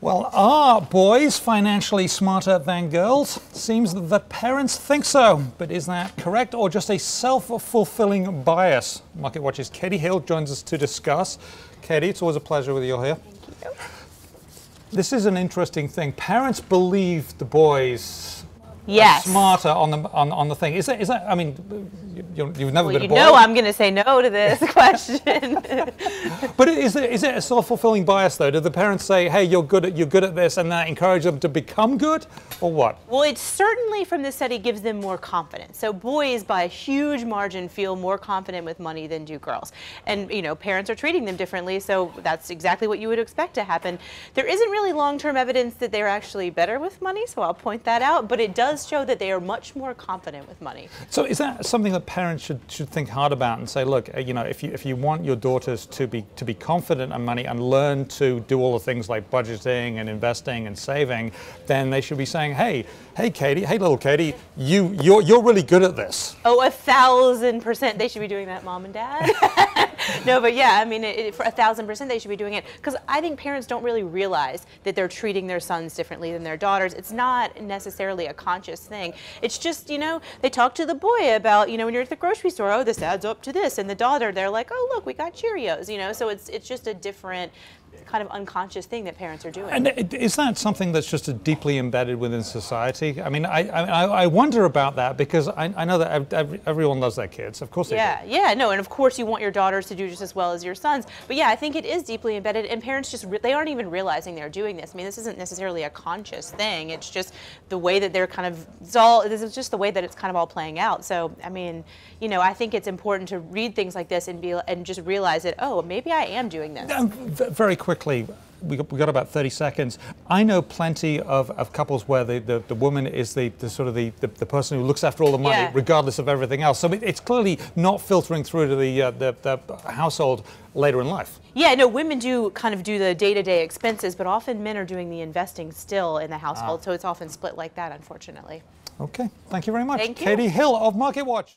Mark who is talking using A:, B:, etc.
A: Well, are boys financially smarter than girls? Seems that parents think so, but is that correct or just a self-fulfilling bias? MarketWatch's Catey Hill joins us to discuss. Catey, it's always a pleasure with you here.
B: Thank you.
A: This is an interesting thing. Parents believe the boys
B: are
A: smarter on the thing. Is that? I mean, you've never been a boy.
B: You know I'm going to say no to this question.
A: But is it a self-fulfilling bias though? Do the parents say, "Hey, you're good at this," and that encourage them to become good, or what?
B: Well, it certainly from this study gives them more confidence. So boys, by a huge margin, feel more confident with money than do girls. And parents are treating them differently, so that's exactly what you would expect to happen. There isn't really long-term evidence that they're actually better with money, so I'll point that out. But it does show that they are much more confident with money.
A: So is that something that parents should think hard about and say, look, if you want your daughters to be confident in money and learn to do all the things like budgeting and investing and saving, then they should be saying, hey Catey, hey little Catey, you're really good at this.
B: Oh, 1,000%. They should be doing that, Mom and Dad. No, but yeah, I mean, for 1,000% they should be doing it, because I think parents don't really realize that they're treating their sons differently than their daughters. It's not necessarily a conscious thing. It's just, they talk to the boy about, when you're at the grocery store, oh, this adds up to this, and the daughter, they're like, oh, look, we got Cheerios, so it's just a different kind of unconscious thing that parents are doing.
A: And is that something that's just deeply embedded within society? I mean, I wonder about that, because I know that everyone loves their kids. Of course they do.
B: Yeah, no, and of course you want your daughters to do just as well as your sons. But yeah, I think it is deeply embedded, and parents they aren't even realizing they're doing this. I mean, this isn't necessarily a conscious thing. It's just the way that they're this is just the way that it's kind of all playing out. So, I mean, I think it's important to read things like this and just realize that, oh, maybe I am doing this.
A: Very quickly, we got about 30 seconds. I know plenty of couples where the woman is the person who looks after all the money, regardless of everything else. So it's clearly not filtering through to the household later in life. Yeah,
B: no, women do kind of do the day-to-day expenses, but often men are doing the investing still in the household, so it's often split like that, unfortunately.
A: Okay, thank you very much.
B: Thank you.
A: Catey Hill of MarketWatch.